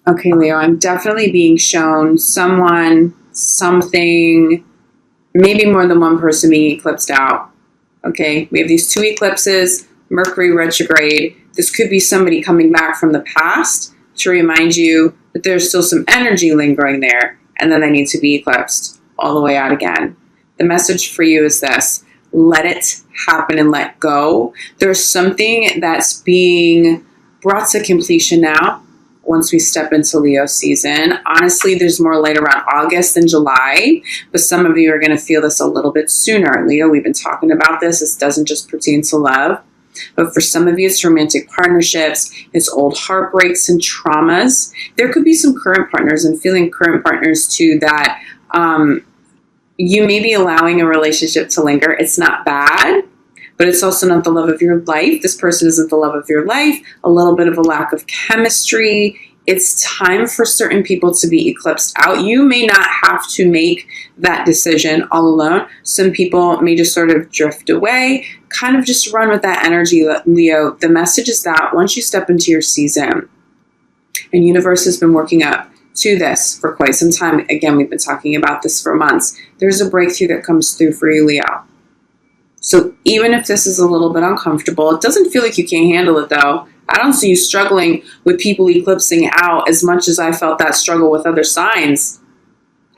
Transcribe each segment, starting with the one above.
Okay, Leo, I'm definitely being shown someone, something, maybe more than one person being eclipsed out. Okay, we have these 2 eclipses, Mercury retrograde. This could be somebody coming back from the past to remind you that there's still some energy lingering there, and then they need to be eclipsed all the way out again. The message for you is this: let it happen and let go. There's something that's being brought to completion now once we step into Leo season. Honestly, there's more light around August than July, but some of you are going to feel this a little bit sooner. Leo, we've been talking about this. This doesn't just pertain to love, but for some of you, it's romantic partnerships, it's old heartbreaks and traumas. There could be some current partners, and feeling current partners too, that you may be allowing a relationship to linger. It's not bad, but it's also not the love of your life. This person isn't the love of your life. A little bit of a lack of chemistry. It's time for certain people to be eclipsed out. You may not have to make that decision all alone. Some people may just sort of drift away, kind of just run with that energy, Leo. The message is that once you step into your season, and universe has been working up to this for quite some time. Again, we've been talking about this for months. There's a breakthrough that comes through for you, Leo. So even if this is a little bit uncomfortable, it doesn't feel like you can't handle it, though. I don't see you struggling with people eclipsing out as much as I felt that struggle with other signs.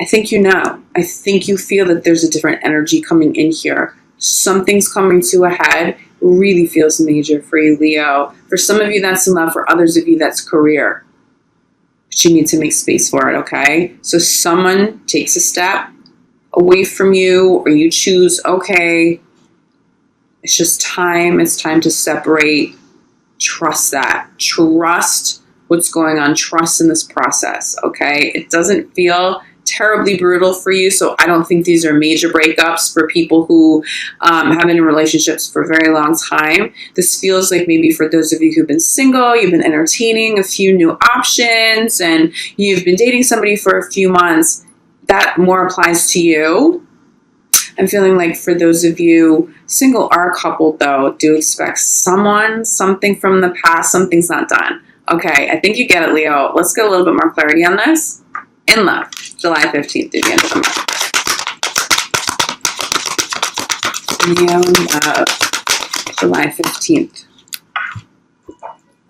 I think you know. I think you feel that there's a different energy coming in here. Something's coming to a head. Really feels major for you, Leo. For some of you, that's in love. For others of you, that's career. But you need to make space for it, okay? So someone takes a step away from you, or you choose, okay, it's just time. It's time to separate. Trust that. Trust what's going on. Trust in this process, okay? It doesn't feel terribly brutal for you, so I don't think these are major breakups for people who have been in relationships for a very long time. This feels like maybe for those of you who've been single, you've been entertaining a few new options, and you've been dating somebody for a few months. That more applies to you. I'm feeling like for those of you single or coupled, though, do expect someone, something from the past, something's not done. Okay, I think you get it, Leo. Let's get a little bit more clarity on this. In love, July 15th through the end of the month. Leo in love, July 15th.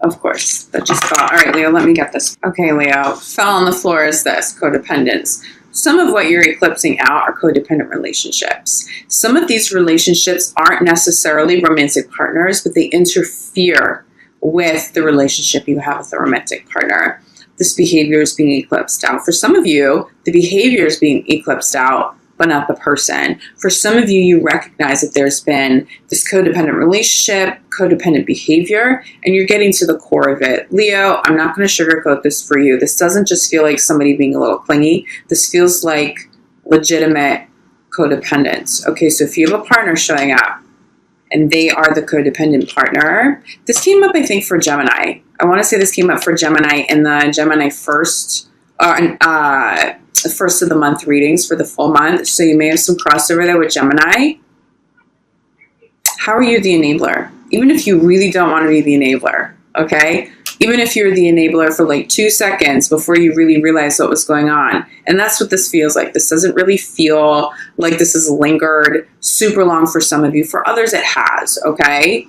Of course, that just fell. All right, Leo, let me get this. Okay, Leo, fell on the floor is this, codependence. Some of what you're eclipsing out are codependent relationships. Some of these relationships aren't necessarily romantic partners, but they interfere with the relationship you have with a romantic partner. This behavior is being eclipsed out. For some of you, the behavior is being eclipsed out, but not the person. For some of you, you recognize that there's been this codependent relationship, codependent behavior, and you're getting to the core of it. Leo, I'm not going to sugarcoat this for you. This doesn't just feel like somebody being a little clingy. This feels like legitimate codependence. Okay, so if you have a partner showing up and they are the codependent partner, this came up, I think, for Gemini. I want to say this came up for Gemini in the Gemini first of the month readings for the full month. So you may have some crossover there with Gemini. How are you the enabler? Even if you really don't want to be the enabler, okay? Even if you're the enabler for like 2 seconds before you really realize what was going on. And that's what this feels like. This doesn't really feel like this has lingered super long for some of you. For others, it has, okay?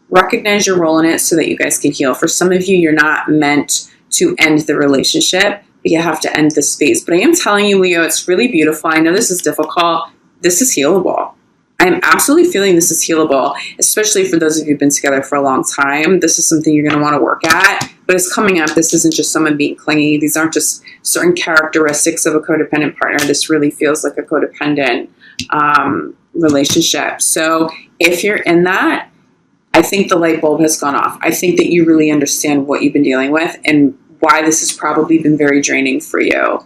Recognize your role in it so that you guys can heal. For some of you, you're not meant to end the relationship, but you have to end this phase. But I am telling you, Leo, it's really beautiful. I know this is difficult. This is healable. I am absolutely feeling this is healable, especially for those of you who've been together for a long time. This is something you're going to want to work at, but it's coming up. This isn't just someone being clingy. These aren't just certain characteristics of a codependent partner. This really feels like a codependent relationship. So if you're in that, I think the light bulb has gone off. I think that you really understand what you've been dealing with and why this has probably been very draining for you.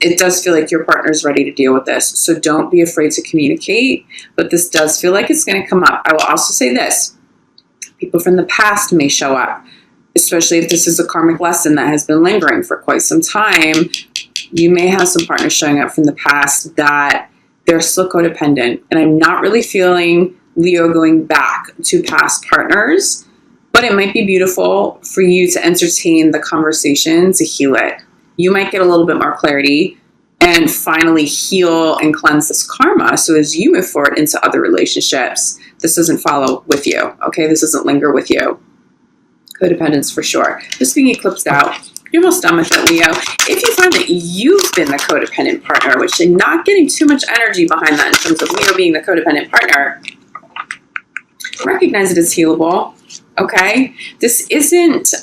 It does feel like your partner is ready to deal with this. So don't be afraid to communicate, but this does feel like it's going to come up. I will also say this. People from the past may show up, especially if this is a karmic lesson that has been lingering for quite some time. You may have some partners showing up from the past that they're still codependent. And I'm not really feeling Leo going back to past partners. But it might be beautiful for you to entertain the conversation to heal it. You might get a little bit more clarity and finally heal and cleanse this karma. So as you move forward into other relationships, this doesn't follow with you, okay? This doesn't linger with you. Codependence for sure. This being eclipsed out, you're almost done with it, Leo. If you find that you've been the codependent partner, which you're not getting too much energy behind that in terms of Leo being the codependent partner, recognize it as healable, okay? This isn't,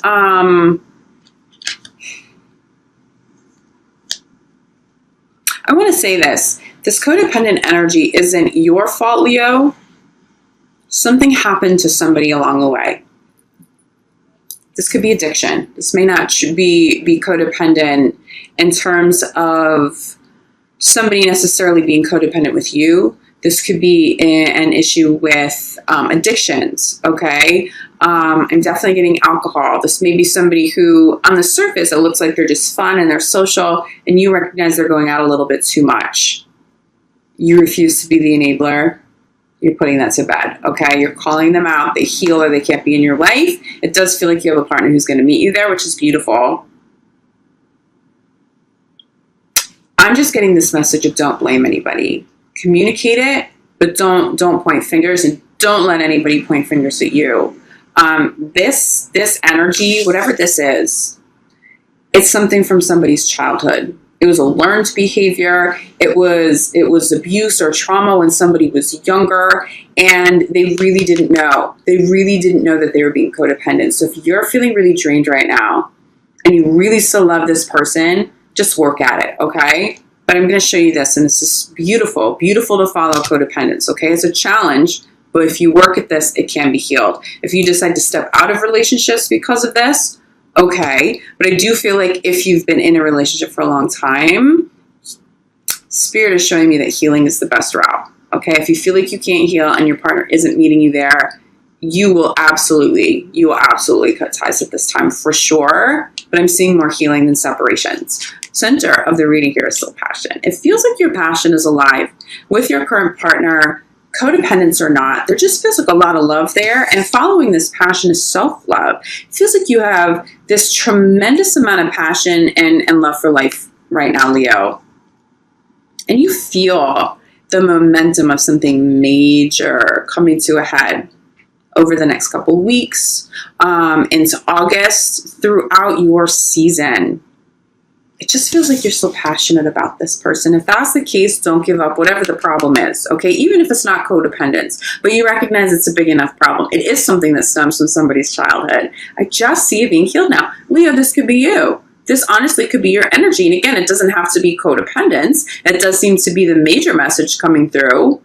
I want to say this. This codependent energy isn't your fault, Leo. Something happened to somebody along the way. This could be addiction. This may not be codependent in terms of somebody necessarily being codependent with you. This could be an issue with addictions, okay? I'm definitely getting alcohol. This may be somebody who, on the surface, it looks like they're just fun and they're social, and you recognize they're going out a little bit too much. You refuse to be the enabler. You're putting that to bed, okay? You're calling them out. They heal or they can't be in your life. It does feel like you have a partner who's going to meet you there, which is beautiful. I'm just getting this message of don't blame anybody. Communicate it, but don't point fingers, and don't let anybody point fingers at you. This energy, whatever this is, it's something from somebody's childhood. It was a learned behavior. It was abuse or trauma when somebody was younger, and they really didn't know. They really didn't know that they were being codependent. So if you're feeling really drained right now and you really still love this person, just work at it, okay? But I'm going to show you this, and this is beautiful, beautiful to follow codependence, okay? It's a challenge, but if you work at this, it can be healed. If you decide to step out of relationships because of this, okay, but I do feel like if you've been in a relationship for a long time, Spirit is showing me that healing is the best route, okay? If you feel like you can't heal and your partner isn't meeting you there, you will absolutely cut ties at this time for sure, but I'm seeing more healing than separations. Center of the reading here is still passion. It feels like your passion is alive with your current partner. Codependence or not, there just feels like a lot of love there, and following this passion is self-love. It feels like you have this tremendous amount of passion and love for life right now, Leo. And you feel the momentum of something major coming to a head over the next couple weeks, into August, throughout your season. It just feels like you're so passionate about this person. If that's the case, don't give up, whatever the problem is, okay? Even if it's not codependence, but you recognize it's a big enough problem. It is something that stems from somebody's childhood. I just see it being healed now. Leo, this could be you. This honestly could be your energy. And again, it doesn't have to be codependence. It does seem to be the major message coming through.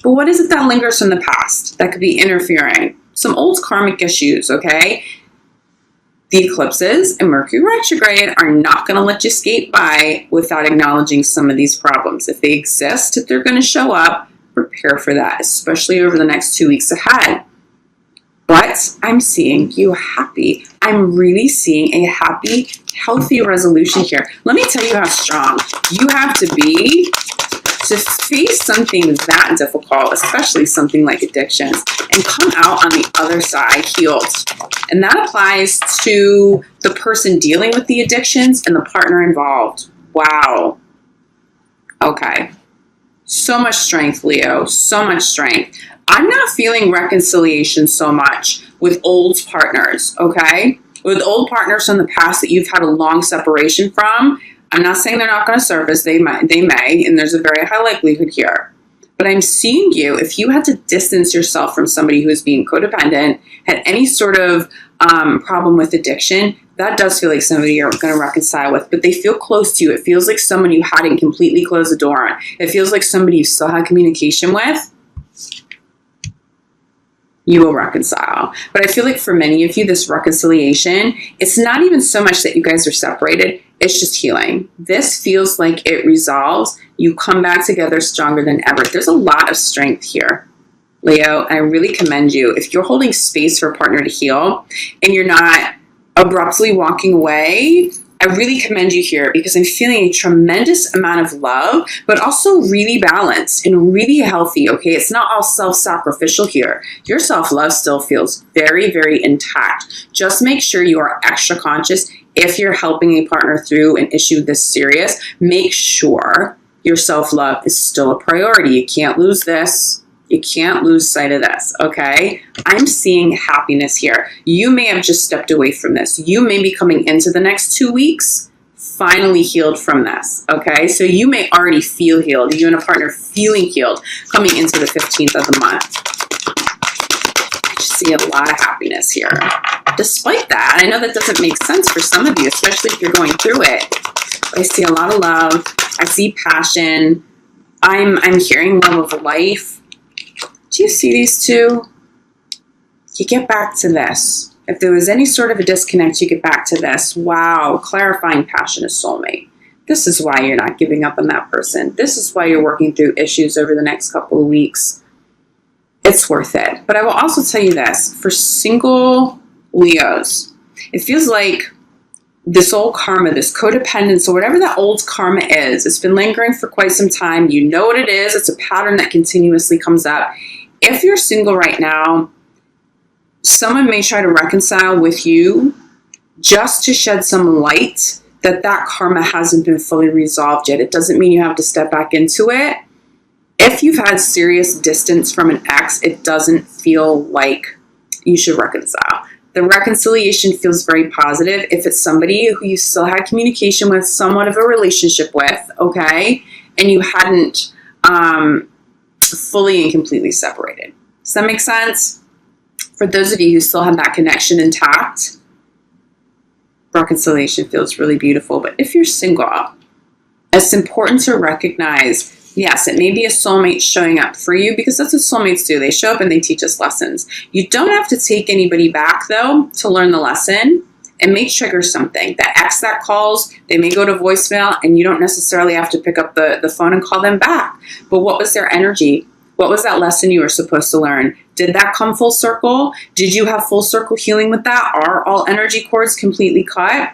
But what is it that lingers from the past that could be interfering? Some old karmic issues, okay? The eclipses and Mercury retrograde are not going to let you skate by without acknowledging some of these problems. If they exist, if they're going to show up, prepare for that, especially over the next 2 weeks ahead. But I'm seeing you happy. I'm really seeing a happy, healthy resolution here. Let me tell you how strong you have to be to face something that difficult, especially something like addictions, and come out on the other side healed. And that applies to the person dealing with the addictions and the partner involved. Wow. Okay. So much strength, Leo. So much strength. I'm not feeling reconciliation so much with old partners, okay? With old partners from the past that you've had a long separation from. I'm not saying they're not going to surface. They may, and there's a very high likelihood here. But I'm seeing you, if you had to distance yourself from somebody who is being codependent, had any sort of problem with addiction, that does feel like somebody you're going to reconcile with. But they feel close to you. It feels like someone you hadn't completely closed the door on. It feels like somebody you still had communication with. You will reconcile. But I feel like for many of you, this reconciliation, it's not even so much that you guys are separated. It's just healing. This feels like it resolves. You come back together stronger than ever. There's a lot of strength here, Leo. I really commend you. If you're holding space for a partner to heal and you're not abruptly walking away, I really commend you here because I'm feeling a tremendous amount of love, but also really balanced and really healthy, okay? It's not all self-sacrificial here. Your self-love still feels very, very intact. Just make sure you are extra conscious if you're helping a partner through an issue this serious. Make sure your self-love is still a priority. You can't lose this. You can't lose sight of this, okay? I'm seeing happiness here. You may have just stepped away from this. You may be coming into the next 2 weeks finally healed from this, okay? So you may already feel healed. You and a partner feeling healed coming into the 15th of the month. I just see a lot of happiness here. Despite that, I know that doesn't make sense for some of you, especially if you're going through it. But I see a lot of love. I see passion. I'm hearing love of life. Do you see these two? You get back to this. If there was any sort of a disconnect, you get back to this. Wow, clarifying passion is soulmate. This is why you're not giving up on that person. This is why you're working through issues over the next couple of weeks. It's worth it. But I will also tell you this. For single Leos, it feels like this old karma, this codependence, or whatever that old karma is, it's been lingering for quite some time. You know what it is. It's a pattern that continuously comes up. If you're single right now, someone may try to reconcile with you just to shed some light that that karma hasn't been fully resolved yet. It doesn't mean you have to step back into it. If you've had serious distance from an ex, it doesn't feel like you should reconcile. The reconciliation feels very positive if it's somebody who you still had communication with, somewhat of a relationship with, okay, and you hadn't fully and completely separated. Does that make sense? For those of you who still have that connection intact, reconciliation feels really beautiful. But if you're single, it's important to recognize, yes, it may be a soulmate showing up for you because that's what soulmates do. They show up and they teach us lessons. You don't have to take anybody back, though, to learn the lesson. It may trigger something. That ex that calls, they may go to voicemail, and you don't necessarily have to pick up the phone and call them back. But what was their energy? What was that lesson you were supposed to learn? Did that come full circle? Did you have full circle healing with that? Are all energy cords completely cut?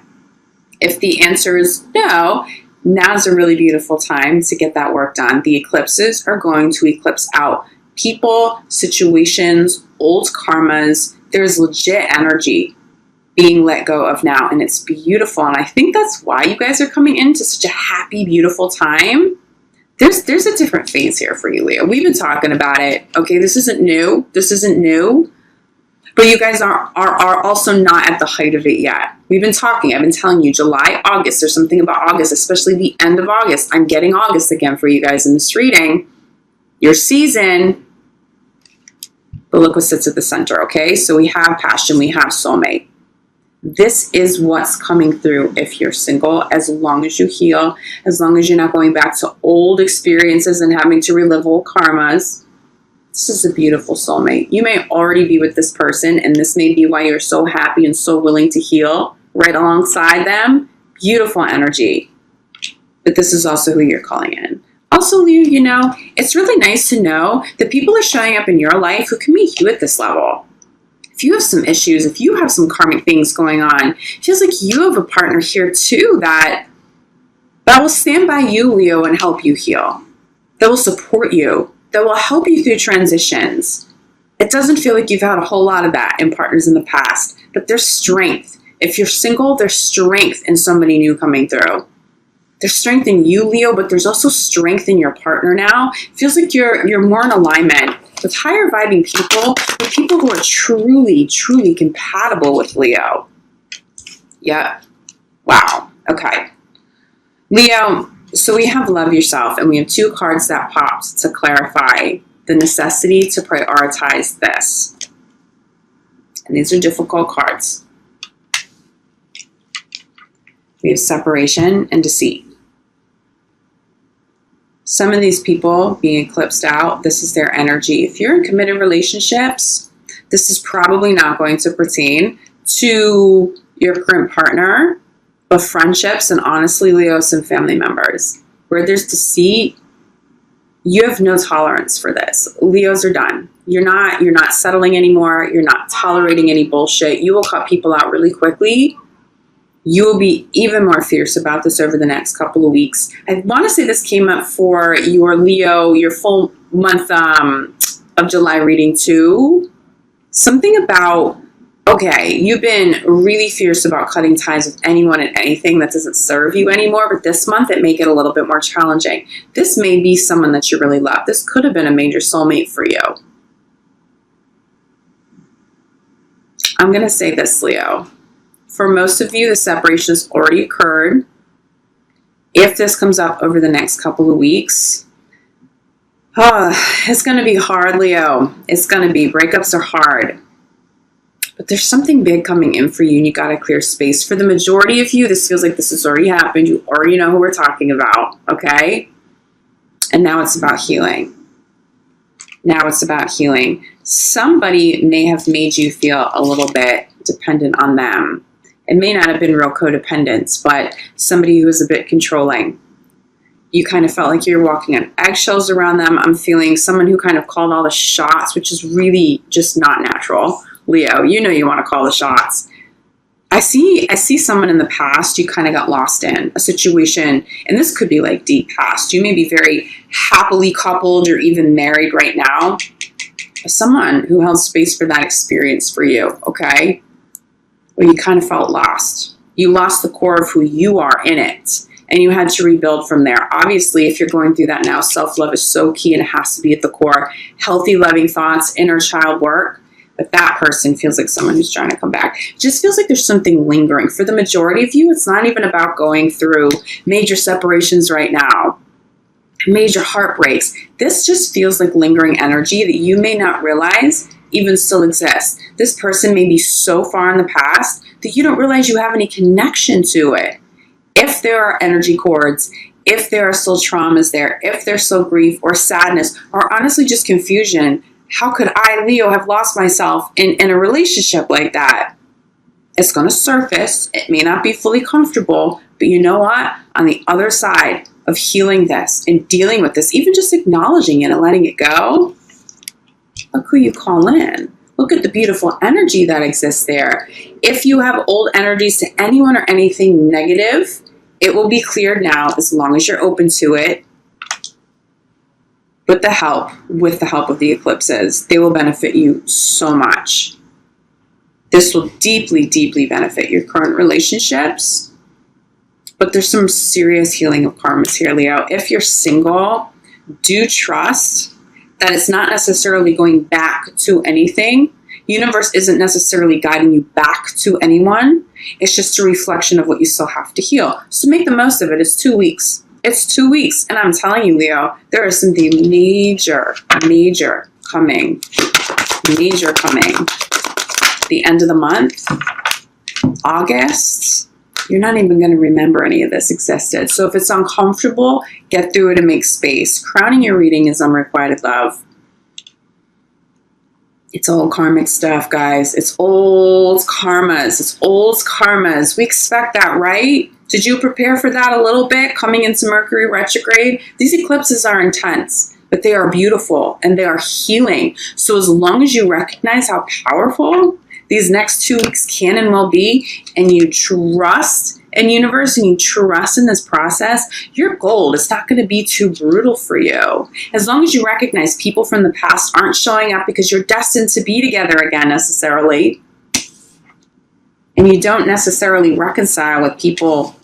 If the answer is no, now's a really beautiful time to get that work done. The eclipses are going to eclipse out people, situations, old karmas. There's legit energy being let go of now, and it's beautiful. And I think that's why you guys are coming into such a happy, beautiful time. There's a different phase here for you, Leo. We've been talking about it. Okay, this isn't new. This isn't new. But you guys are also not at the height of it yet. We've been talking. I've been telling you July, August. There's something about August, especially the end of August. I'm getting August again for you guys in this reading. Your season. But look what sits at the center, okay? So we have passion. We have soulmate. This is what's coming through if you're single, as long as you heal, as long as you're not going back to old experiences and having to relive old karmas. This is a beautiful soulmate. You may already be with this person, and this may be why you're so happy and so willing to heal right alongside them. Beautiful energy. But this is also who you're calling in. Also, Leo, you know, it's really nice to know that people are showing up in your life who can meet you at this level. If you have some issues, if you have some karmic things going on, it feels like you have a partner here too that will stand by you, Leo, and help you heal. That will support you. That will help you through transitions. It doesn't feel like you've had a whole lot of that in partners in the past, but there's strength. If you're single, there's strength in somebody new coming through. There's strength in you, Leo, but there's also strength in your partner now. It feels like you're more in alignment with higher vibing people, with people who are truly, truly compatible with Leo. Yeah. Wow. Okay. Leo, so we have love yourself, and we have two cards that popped to clarify the necessity to prioritize this. And these are difficult cards. We have separation and deceit. Some of these people being eclipsed out, this is their energy. If you're in committed relationships, this is probably not going to pertain to your current partner, but friendships and honestly, Leo, some family members. Where there's deceit, you have no tolerance for this. Leos are done. You're not settling anymore. You're not tolerating any bullshit. You will cut people out really quickly You will be even more fierce about this over the next couple of weeks. I want to say this came up for your Leo, your full month of July reading too. Something about, okay, you've been really fierce about cutting ties with anyone and anything that doesn't serve you anymore, but this month it may get a little bit more challenging. This may be someone that you really love. This could have been a major soulmate for you. I'm going to say this, Leo. For most of you, the separation has already occurred. If this comes up over the next couple of weeks, it's going to be hard, Leo. It's going to be. Breakups are hard. But there's something big coming in for you, and you got to clear space. For the majority of you, this feels like this has already happened. You already know who we're talking about, okay? And now it's about healing. Now it's about healing. Somebody may have made you feel a little bit dependent on them. It may not have been real codependence, but somebody who was a bit controlling. You kind of felt like you were walking on eggshells around them. I'm feeling someone who kind of called all the shots, which is really just not natural. Leo, you know you want to call the shots. I see someone in the past you kind of got lost in, a situation, and this could be like deep past. You may be very happily coupled or even married right now. Someone who held space for that experience for you, okay? Where you kind of felt lost. You lost the core of who you are in it, and you had to rebuild from there. Obviously, if you're going through that now, self-love is so key and it has to be at the core. Healthy, loving thoughts, inner child work. But that person feels like someone who's trying to come back. It just feels like there's something lingering. For the majority of you, it's not even about going through major separations right now, major heartbreaks. This just feels like lingering energy that you may not realize even still exists. This person may be so far in the past that you don't realize you have any connection to it. If there are energy cords, if there are still traumas there, if there's still grief or sadness, or honestly just confusion, how could I, Leo, have lost myself in a relationship like that? It's going to surface. It may not be fully comfortable, but you know what? On the other side of healing this and dealing with this, even just acknowledging it and letting it go, look who you call in. Look at the beautiful energy that exists there. If you have old energies to anyone or anything negative, it will be cleared now as long as you're open to it. With the help of the eclipses, they will benefit you so much. This will deeply, deeply benefit your current relationships. But there's some serious healing of karmas here, Leo. If you're single, do trust that it's not necessarily going back to anything. Universe isn't necessarily guiding you back to anyone. It's just a reflection of what you still have to heal. So make the most of it. It's 2 weeks. It's 2 weeks. And I'm telling you, Leo, there is something major coming. Major coming. The end of the month, August, you're not even going to remember any of this existed. So if it's uncomfortable, get through it and make space. Crowning your reading is unrequited love. It's old karmic stuff, guys. It's old karmas. It's old karmas. We expect that, right? Did you prepare for that a little bit coming into Mercury retrograde? These eclipses are intense, but they are beautiful and they are healing. So as long as you recognize how powerful these next 2 weeks can and will be, and you trust in universe and you trust in this process, you're gold. It's not going to be too brutal for you. As long as you recognize people from the past aren't showing up because you're destined to be together again necessarily, and you don't necessarily reconcile with people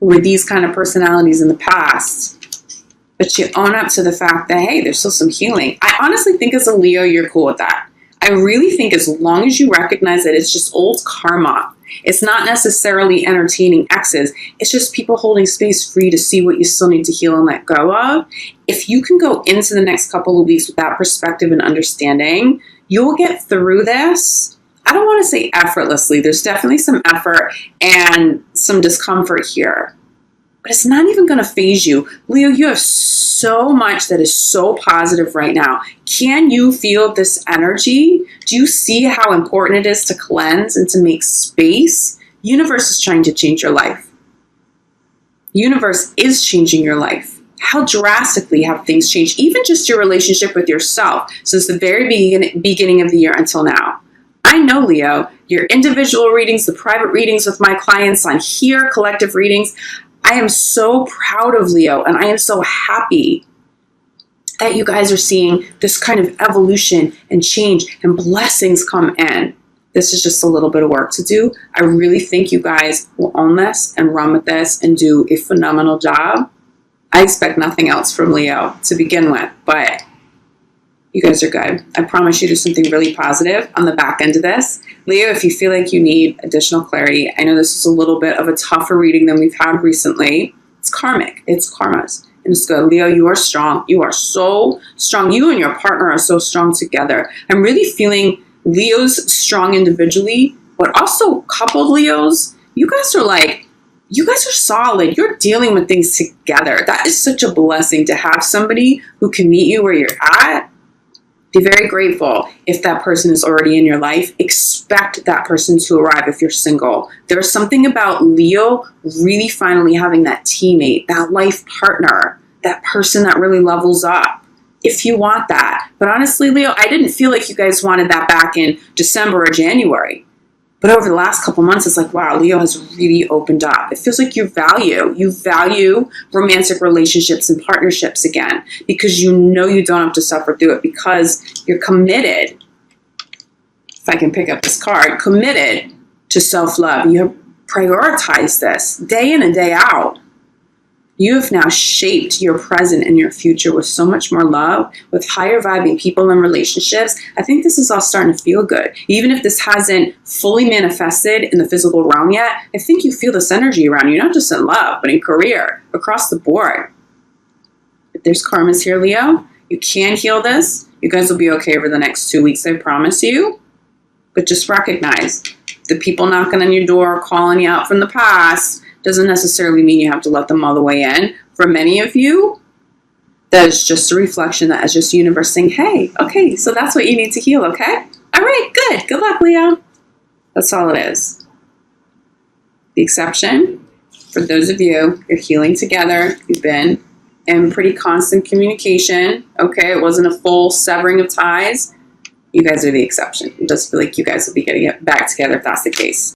with these kind of personalities in the past, but you own up to the fact that, hey, there's still some healing. I honestly think as a Leo, you're cool with that. I really think as long as you recognize that it's just old karma, it's not necessarily entertaining exes, it's just people holding space for you to see what you still need to heal and let go of. If you can go into the next couple of weeks with that perspective and understanding, you'll get through this. I don't want to say effortlessly. There's definitely some effort and some discomfort here, but it's not even going to phase you. Leo, you have so much that is so positive right now. Can you feel this energy? Do you see how important it is to cleanse and to make space? Universe is trying to change your life. Universe is changing your life. How drastically have things changed? Even just your relationship with yourself since the very beginning of the year until now. I know, Leo, your individual readings, the private readings with my clients on here, collective readings, I am so proud of Leo, and I am so happy that you guys are seeing this kind of evolution and change and blessings come in. This is just a little bit of work to do. I really think you guys will own this and run with this and do a phenomenal job. I expect nothing else from Leo to begin with, but you guys are good. I promise you do something really positive on the back end of this. Leo, if you feel like you need additional clarity, I know this is a little bit of a tougher reading than we've had recently. It's karmic. It's karmas. And it's good. Leo, you are strong. You are so strong. You and your partner are so strong together. I'm really feeling Leos strong individually, but also coupled Leos. You guys are solid. You're dealing with things together. That is such a blessing to have somebody who can meet you where you're at. Be very grateful if that person is already in your life. Expect that person to arrive if you're single. There's something about Leo really finally having that teammate, that life partner, that person that really levels up, if you want that. But honestly, Leo, I didn't feel like you guys wanted that back in December or January. But over the last couple months, it's like, wow, Leo has really opened up. It feels like you value romantic relationships and partnerships again, because you know you don't have to suffer through it, because you're committed. If I can pick up this card, committed to self-love. You have prioritized this day in and day out. You have now shaped your present and your future with so much more love, with higher vibing people and relationships. I think this is all starting to feel good. Even if this hasn't fully manifested in the physical realm yet, I think you feel this energy around you, not just in love, but in career, across the board. If there's karmas here, Leo, you can heal this. You guys will be okay over the next 2 weeks, I promise you. But just recognize the people knocking on your door, calling you out from the past, doesn't necessarily mean you have to let them all the way in. For many of you, that is just a reflection. That is just the universe saying, hey, okay, so that's what you need to heal, okay? All right, good. Good luck, Leo. That's all it is. The exception, for those of you, you're healing together. You've been in pretty constant communication, okay? It wasn't a full severing of ties. You guys are the exception. It does feel like you guys will be getting it back together if that's the case.